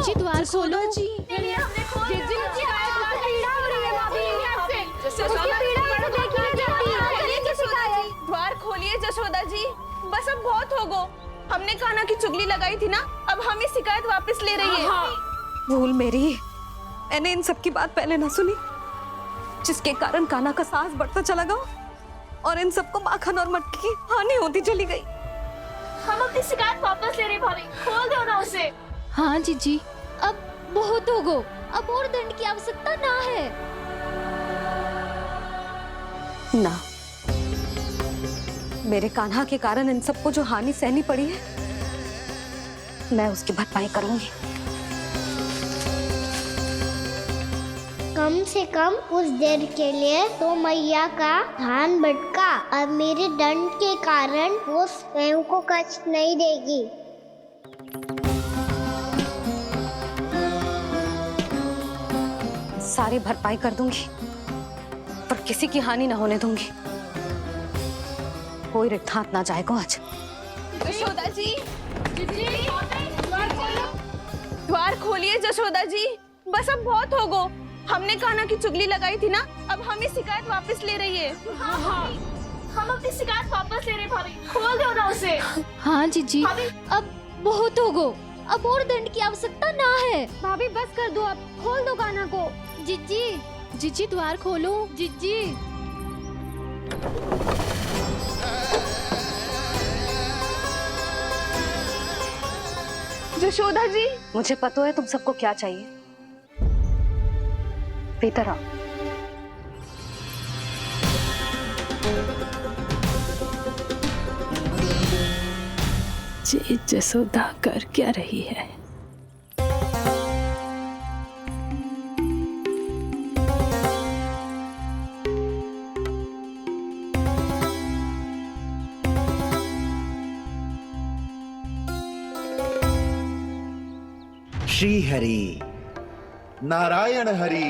जीजी द्वार खोलो। जी हमने खोल जीजी पीड़ा हो रही है भाभी। उसकी पीड़ा है तो देखिए जल्दी। द्वार खोलिए जशोदा जी, बस अब बहुत हो गो। हमने कान्हा की चुगली लगाई थी ना, अब हम ही शिकायत वापस ले रही है। भूल मेरी, मैंने इन सब की बात पहले ना सुनी, जिसके कारण कान्हा का साहस बढ़ता चला गया और इन सबको माखन और मटकी की हानि होती चली गई। हम अपनी शिकायत वापस ले रहे भाभी, खोल दो ना उसे। हाँ जीजी, अब बहुत हो गो, अब और दंड की आवश्यकता ना है। ना, मेरे कान्हा के कारण इन सबको जो हानि सहनी पड़ी है, मैं उसकी भरपाई करूंगी। कम से कम कुछ देर के लिए तो मैया का ध्यान भटका और मेरे दंड के कारण वो स्वयं को कष्ट नहीं देगी। सारी भरपाई कर दूंगी, पर किसी की हानि न होने दूंगी। कोई रिक्त हाथ ना जाएगा आज। जशोदा जी, द्वार खोलिए जशोदा जी, बस अब बहुत हो गो। हमने कान्हा की चुगली लगाई थी ना, अब हम ही शिकायत वापस ले रही है। हम अपनी शिकायत वापस ले रहे भाभी, खोल दो ना उसे। हाँ जीजी, अब बहुत हो गो, अब और दंड की आवश्यकता ना है। भाभी बस कर दो, अब खोल दो कान्हा को। जीजी, जीजी द्वार खोलो। जीजी जशोदा जी, मुझे पता है तुम सबको क्या चाहिए। भीतर आओ। जी जसोदा कर क्या रही है? श्री हरि नारायण हरि।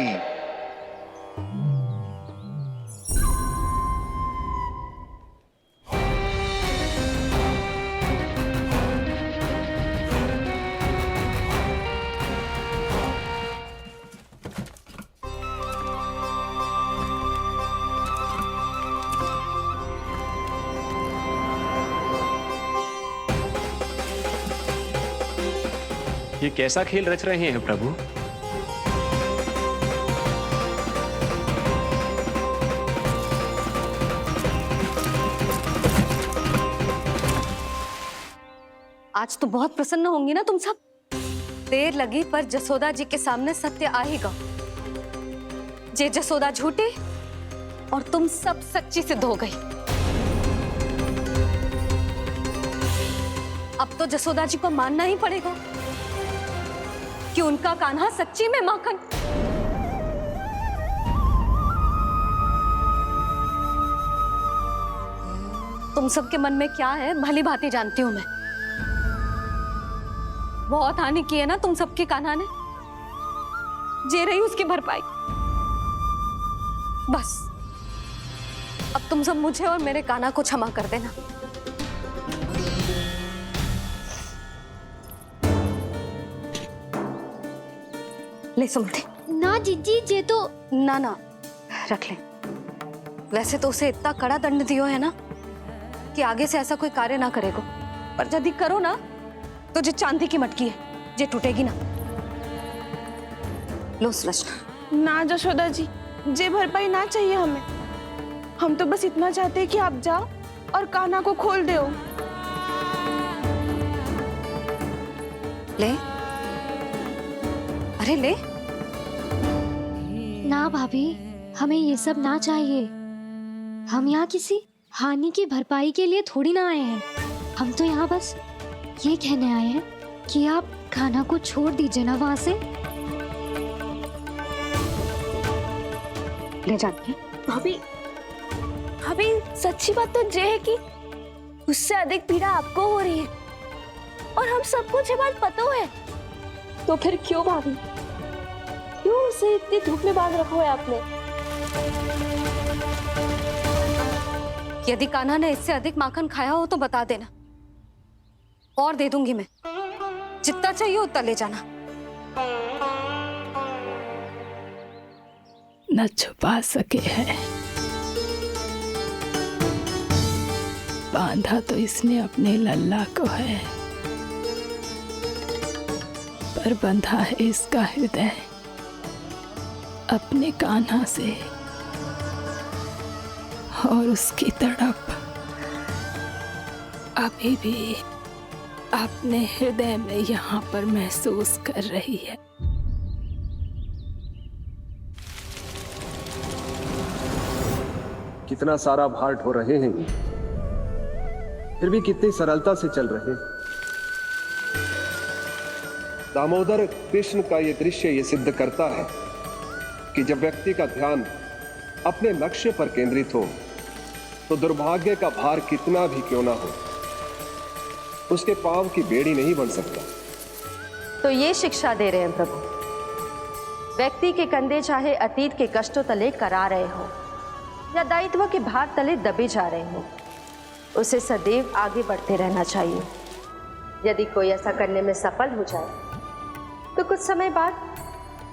ये कैसा खेल रच रहे हैं प्रभु? आज तो बहुत प्रसन्न होंगी ना तुम सब। देर लगी पर जसोदा जी के सामने सत्य आ ही गया। जे जसोदा झूठी और तुम सब सच्ची सिद्ध हो गई। अब तो जसोदा जी को मानना ही पड़ेगा कि उनका कान्हा सच्ची में माखन। तुम सबके मन में क्या है भली भांति जानती हूं मैं। बहुत हानि की है ना तुम सबके कान्हा ने, जे रही उसकी भरपाई। बस अब तुम सब मुझे और मेरे कान्हा को क्षमा कर देना। ले सुमति। ना जीजी, जे तो ना ना रख ले। वैसे तो उसे इतना कड़ा दंड दियो है ना कि आगे से ऐसा कोई कार्य ना करेगा, पर यदि करो ना तो जो चांदी की मटकी है जे टूटेगी ना। लो सुलक्षणा। ना जशोदा जी, जे भरपाई ना चाहिए हमें। हम तो बस इतना चाहते हैं कि आप जाओ और कान्हा को खोल दो। ले, अरे ले। ना भाभी, हमें ये सब ना चाहिए। हम यहाँ किसी हानि की भरपाई के लिए थोड़ी ना आए हैं। हम तो यहाँ बस ये कहने आए हैं कि आप कान्हा को छोड़ दीजिए ना वहां से। ले जाती भाभी, भाभी सच्ची बात तो ये है कि उससे अधिक पीड़ा आपको हो रही है और हम सबको ये बात पता है। तो फिर क्यों भाभी, क्यों उसे इतनी धूप में बांध रखा है आपने? यदि कान्हा ने इससे अधिक माखन खाया हो तो बता देना, और दे दूंगी मैं। जितना चाहिए उतना ले जाना। न छुपा सके हैं। बांधा तो इसने अपने लल्ला को है, पर बंधा है इसका हृदय अपने कान्हा से, और उसकी तड़प अभी भी अपने हृदय में यहाँ पर महसूस कर रही है। कितना सारा भार ढो रहे हैं, फिर भी कितनी सरलता से चल रहे हैं। दामोदर कृष्ण का यह दृश्य ये सिद्ध करता है कि जब व्यक्ति का ध्यान अपने लक्ष्य पर केंद्रित हो तो दुर्भाग्य का भार कितना भी क्यों ना हो, उसके पांव की बेड़ी नहीं बन सकता। तो ये शिक्षा दे रहे हैं प्रभु, व्यक्ति के कंधे चाहे अतीत के कष्टों तले करा रहे हो या दायित्व के भार तले दबे जा रहे हो, उसे सदैव आगे बढ़ते रहना चाहिए। यदि कोई ऐसा करने में सफल हो जाए तो कुछ समय बाद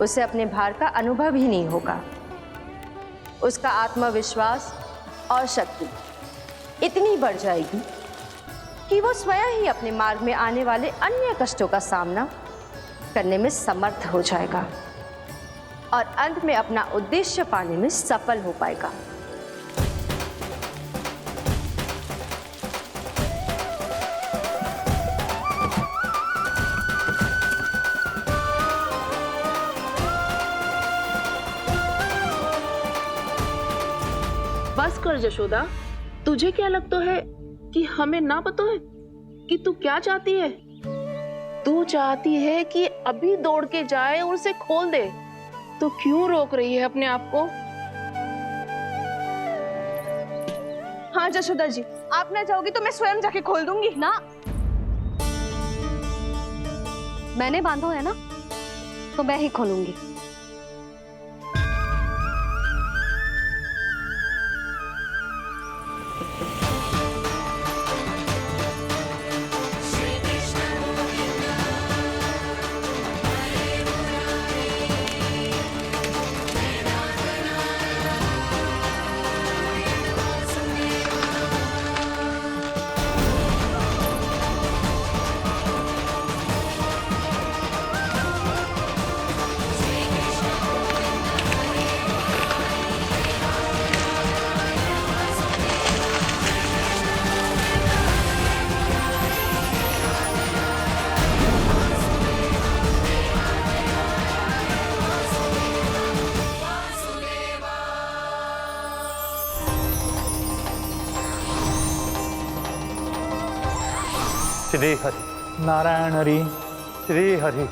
उसे अपने भार का अनुभव ही नहीं होगा। उसका आत्मविश्वास और शक्ति इतनी बढ़ जाएगी कि वो स्वयं ही अपने मार्ग में आने वाले अन्य कष्टों का सामना करने में समर्थ हो जाएगा और अंत में अपना उद्देश्य पाने में सफल हो पाएगा। बस कर जशोदा, तुझे क्या लगता है कि हमें ना पता है कि तू क्या चाहती है? तू चाहती है कि अभी दौड़ के जाए और उसे खोल दे, तो क्यों रोक रही है अपने आप को? हाँ जशोदा जी, आप ना चाहोगी तो मैं स्वयं जाके खोल दूंगी ना, मैंने बांधा है ना, तो मैं ही खोलूंगी। श्री हरि नारायण हरि, श्री हरि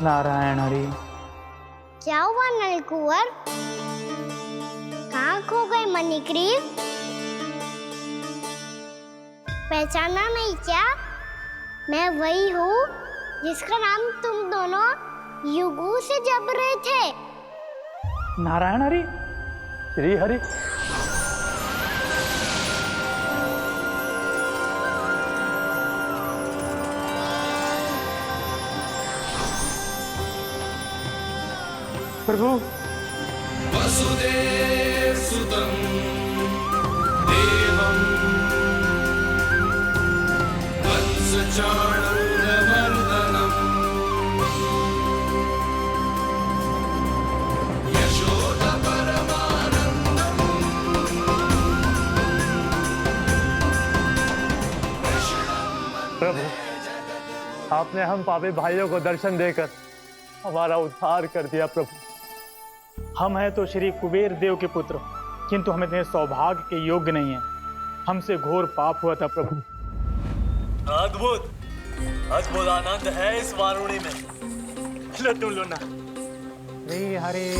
नारायण हरि। क्या हुआ नलकुंवर? कहाँ खो गई मणिग्रीव? पहचाना नहीं क्या? मैं वही हूँ जिसका नाम तुम दोनों युगों से जप रहे थे। नारायण हरि, श्री हरि। प्रभु वसुदेव सुतं देवं वंशचाणूरमर्दनम् यशोदा परमानंदम्। प्रभु, आपने हम पापी भाइयों को दर्शन देकर हमारा उद्धार कर दिया। प्रभु, हम हैं तो श्री कुबेर देव के पुत्र, किंतु हम इतने सौभाग्य के योग्य नहीं हैं। हमसे घोर पाप हुआ था प्रभु। अद्भुत अद्भुत आनंद है इस वारुणी में। लो तुम लो ना। श्री हरि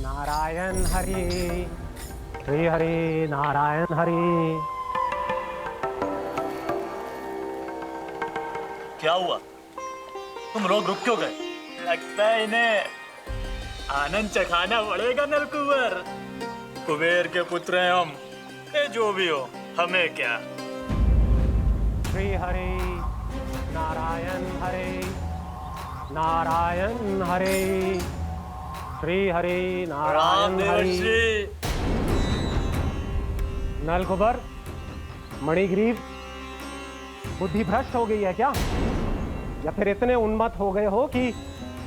नारायण हरि, श्री हरि नारायण हरि। क्या हुआ? तुम रोक रुक क्यों गए? लगता है इन्हें आनंद चखाना पड़ेगा नलकुंवर। कुबेर के पुत्र हैं हम, ये जो भी हो हमें क्या। श्री हरि नारायण हरि, नारायण हरे, श्री हरे नारायण हरे। नलकुबर, मणिग्रीव, बुद्धि भ्रष्ट हो गई है क्या? या फिर इतने उन्मत्त हो गए हो कि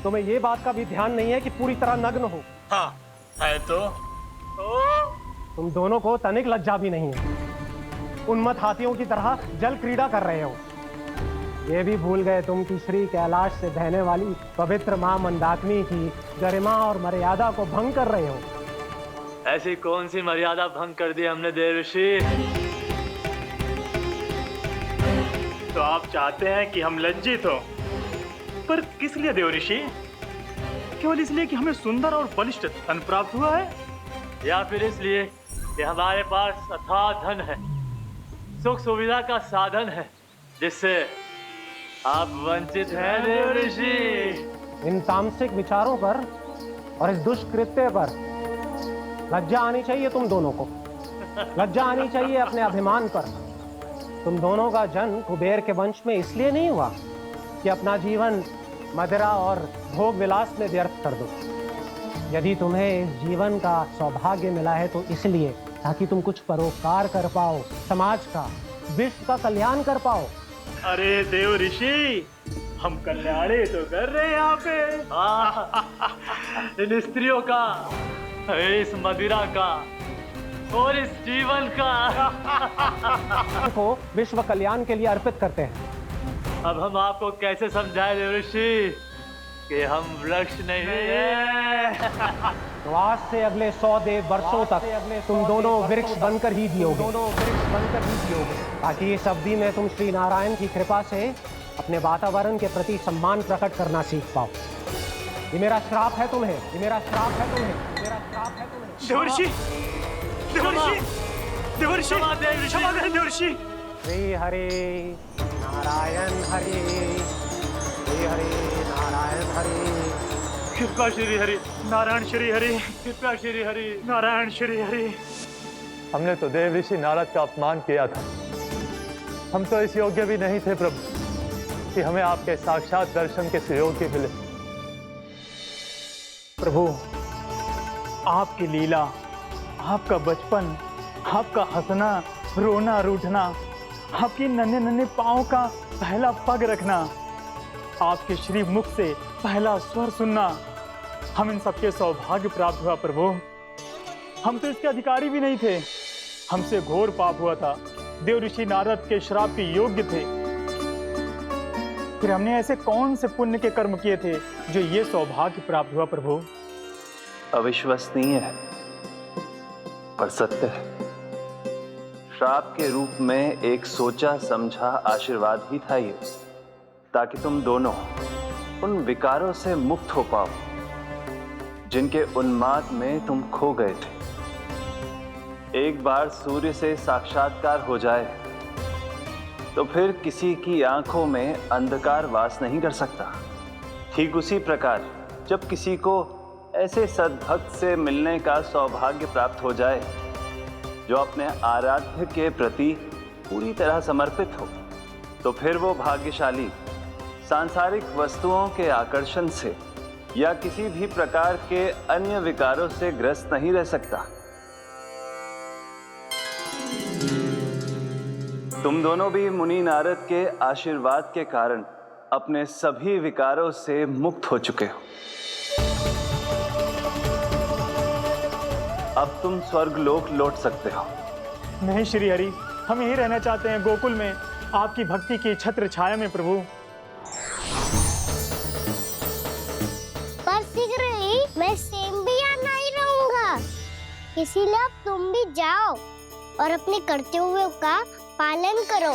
तुम्हें ये बात का भी ध्यान नहीं है कि पूरी तरह नग्न हो? हाँ है तो। तुम दोनों को तनिक लज्जा भी नहीं है। उन्मत्त हाथियों की तरह जल क्रीड़ा कर रहे हो। ये भी भूल गए तुम कि श्री कैलाश से बहने वाली पवित्र मां मंदाकिनी की गरिमा और मर्यादा को भंग कर रहे हो। ऐसी कौन सी मर्यादा भंग कर दी हमने देव ऋषि? तो आप चाहते हैं कि हम लज्जित हो, पर किस लिए देव ऋषि? केवल इसलिए कि हमें सुंदर और बलिष्ठ धन प्राप्त हुआ है, या फिर इसलिए कि हमारे पास अथाह धन है, सुख सुविधा का साधन है, जिससे आप वंचित हैं देव ऋषि? इन तामसिक विचारों पर और इस दुष्कृत्य पर लज्जा आनी चाहिए तुम दोनों को। लज्जा आनी चाहिए अपने अभिमान पर। तुम दोनों का जन्म कुबेर के वंश में इसलिए नहीं हुआ कि अपना जीवन मदिरा और भोग विलास में व्यर्थ कर दो। यदि तुम्हें इस जीवन का सौभाग्य मिला है तो इसलिए ताकि तुम कुछ परोपकार कर पाओ, समाज का, विश्व का कल्याण कर पाओ। अरे देव ऋषि, हम कल्याणी तो कर रहे हैं यहाँ पे। इन स्त्रियों का, इस मदिरा का और इस जीवन का को विश्व कल्याण के लिए अर्पित करते हैं। अब हम आपको कैसे समझाएं देव ऋषि कि हम वृक्ष नहीं हैं? तो आज से अगले 100 देव वर्षों तक तुम दोनों वृक्ष बनकर ही जियोगे। ताकि इस अवधि में तुम श्री नारायण की कृपा से अपने वातावरण के प्रति सम्मान प्रकट करना सीख पाओ। ये मेरा श्राप है तुम्हें, ये मेरा श्राप है तुम्हें, मेरा श्राप है तुम्हें। देवर्षि, देवर्षि, देवर्षि, क्षमा करें देवर्षि। श्री हरे नारायण हरे, श्री हरे नारायण हरे। कृपा श्री हरि नारायण श्री हरि, कृपा श्री हरि नारायण श्री हरि। हमने तो देव ऋषि नारद का अपमान किया था। हम तो इस योग्य भी नहीं थे प्रभु कि हमें आपके साक्षात दर्शन के सुयोग्य मिले। प्रभु, आपकी लीला, आपका बचपन, आपका हंसना, रोना, रूठना, आपकी नन्हे नन्हे पाँव का पहला पग रखना, आपके श्री मुख से पहला स्वर सुनना, हम इन सबके सौभाग्य प्राप्त हुआ प्रभु। हम तो इसके अधिकारी भी नहीं थे। हमसे घोर पाप हुआ था, देव ऋषि नारद के श्राप के योग्य थे। फिर हमने ऐसे कौन से पुण्य के कर्म किए थे जो ये सौभाग्य प्राप्त हुआ प्रभु? अविश्वसनीय है पर सत्य है। श्राप के रूप में एक सोचा समझा आशीर्वाद ही था ये, ताकि तुम दोनों उन विकारों से मुक्त हो पाओ जिनके उन्माद में तुम खो गए थे। एक बार सूर्य से साक्षात्कार हो जाए तो फिर किसी की आंखों में अंधकार वास नहीं कर सकता। ठीक उसी प्रकार जब किसी को ऐसे सद्भक्त से मिलने का सौभाग्य प्राप्त हो जाए जो अपने आराध्य के प्रति पूरी तरह समर्पित हो, तो फिर वो भाग्यशाली सांसारिक वस्तुओं के आकर्षण से या किसी भी प्रकार के अन्य विकारों से ग्रस्त नहीं रह सकता। तुम दोनों भी मुनि नारद के आशीर्वाद के कारण अपने सभी विकारों से मुक्त हो चुके हो। अब तुम स्वर्गलोक लौट सकते हो। नहीं श्री हरि, हम यही रहना चाहते हैं गोकुल में, आपकी भक्ति की छत्र छाया में प्रभु। पर शीघ्र ही मैं सेम्बिया नहीं रहूंगा, इसीलिए अब तुम भी जाओ और अपने कर्तव्यों का पालन करो।